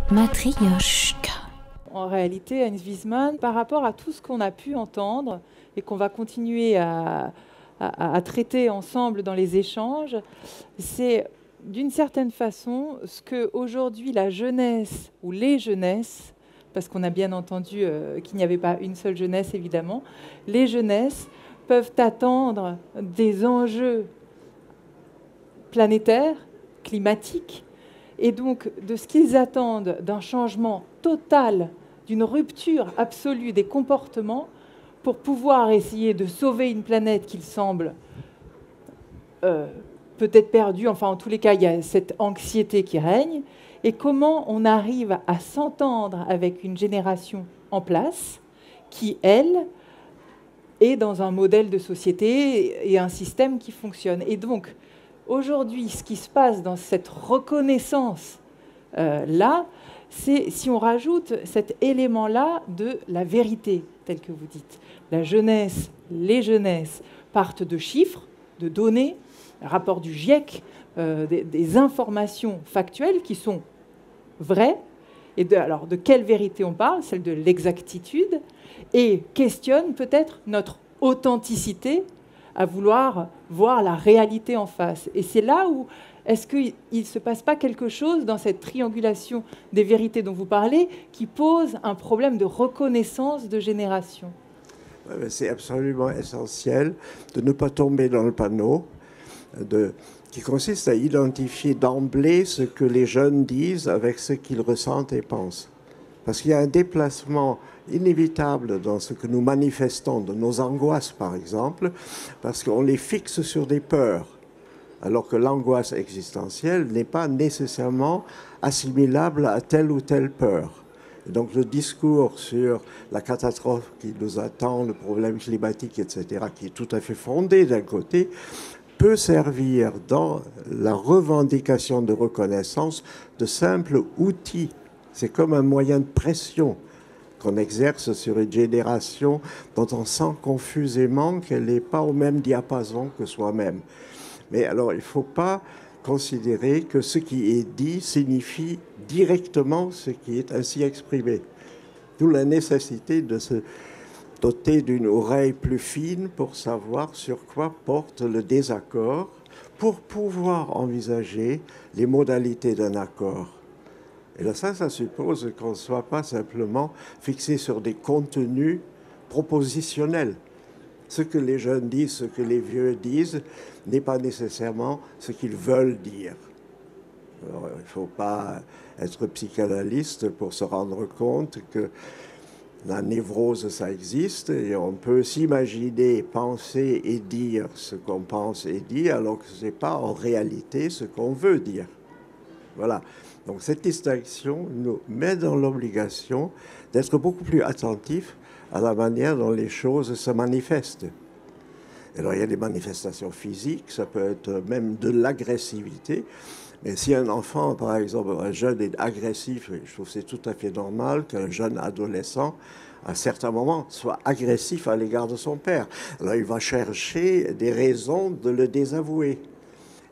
Matryoshka. En réalité, Hans Wiesmann, par rapport à tout ce qu'on a pu entendre et qu'on va continuer à traiter ensemble dans les échanges, c'est d'une certaine façon ce que aujourd'hui la jeunesse ou les jeunesses, parce qu'on a bien entendu qu'il n'y avait pas une seule jeunesse évidemment, les jeunesses peuvent attendre des enjeux planétaires, climatiques, et donc de ce qu'ils attendent d'un changement total, d'une rupture absolue des comportements pour pouvoir essayer de sauver une planète qu'il semble peut-être perdue. Enfin, en tous les cas, il y a cette anxiété qui règne. Et comment on arrive à s'entendre avec une génération en place qui, elle, est dans un modèle de société et un système qui fonctionne. Et donc, aujourd'hui, ce qui se passe dans cette reconnaissance là, c'est si on rajoute cet élément-là de la vérité, tel que vous dites. La jeunesse, les jeunesses partent de chiffres, de données, rapport du GIEC, des informations factuelles qui sont vraies. Et alors, de quelle vérité on parle? Celle de l'exactitude. Et questionne peut-être notre authenticité à vouloir voir la réalité en face. Et c'est là où est-ce qu'il ne se passe pas quelque chose dans cette triangulation des vérités dont vous parlez qui pose un problème de reconnaissance de génération? C'est absolument essentiel de ne pas tomber dans le panneau qui consiste à identifier d'emblée ce que les jeunes disent avec ce qu'ils ressentent et pensent. Parce qu'il y a un déplacement inévitable dans ce que nous manifestons, de nos angoisses par exemple, parce qu'on les fixe sur des peurs, alors que l'angoisse existentielle n'est pas nécessairement assimilable à telle ou telle peur. Et donc le discours sur la catastrophe qui nous attend, le problème climatique, etc., qui est tout à fait fondé d'un côté, peut servir dans la revendication de reconnaissance de simples outils. C'est comme un moyen de pression qu'on exerce sur une génération dont on sent confusément qu'elle n'est pas au même diapason que soi-même. Mais alors, il ne faut pas considérer que ce qui est dit signifie directement ce qui est ainsi exprimé. D'où la nécessité de se doter d'une oreille plus fine pour savoir sur quoi porte le désaccord, pour pouvoir envisager les modalités d'un accord. Et là, ça suppose qu'on ne soit pas simplement fixé sur des contenus propositionnels. Ce que les jeunes disent, ce que les vieux disent, n'est pas nécessairement ce qu'ils veulent dire. Alors, il ne faut pas être psychanalyste pour se rendre compte que la névrose, ça existe, et on peut s'imaginer, penser et dire ce qu'on pense et dit, alors que ce n'est pas en réalité ce qu'on veut dire. Voilà. Donc cette distinction nous met dans l'obligation d'être beaucoup plus attentifs à la manière dont les choses se manifestent. Alors il y a des manifestations physiques, ça peut être même de l'agressivité. Mais si un enfant, par exemple, un jeune est agressif, je trouve que c'est tout à fait normal qu'un jeune adolescent, à certains moments, soit agressif à l'égard de son père. Alors il va chercher des raisons de le désavouer.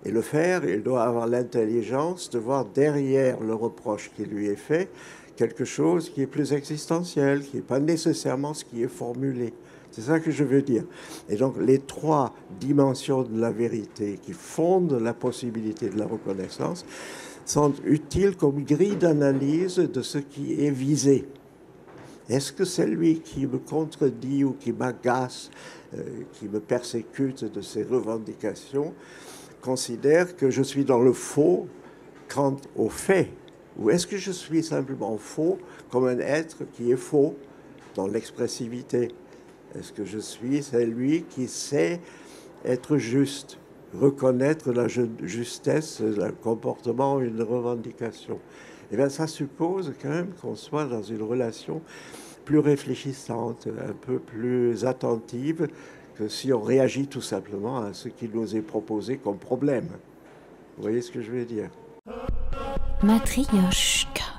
Et le faire, il doit avoir l'intelligence de voir derrière le reproche qui lui est fait quelque chose qui est plus existentiel, qui n'est pas nécessairement ce qui est formulé. C'est ça que je veux dire. Et donc les trois dimensions de la vérité qui fondent la possibilité de la reconnaissance sont utiles comme grille d'analyse de ce qui est visé. Est-ce que celui qui me contredit ou qui m'agace, qui me persécute de ses revendications, considère que je suis dans le faux quant aux faits? Ou est-ce que je suis simplement faux comme un être qui est faux dans l'expressivité? Est-ce que je suis celui qui sait être juste, reconnaître la justesse d'un comportement, une revendication? Eh bien, ça suppose quand même qu'on soit dans une relation plus réfléchissante, un peu plus attentive que si on réagit tout simplement à ce qui nous est proposé comme problème. Vous voyez ce que je veux dire? Matryoshka.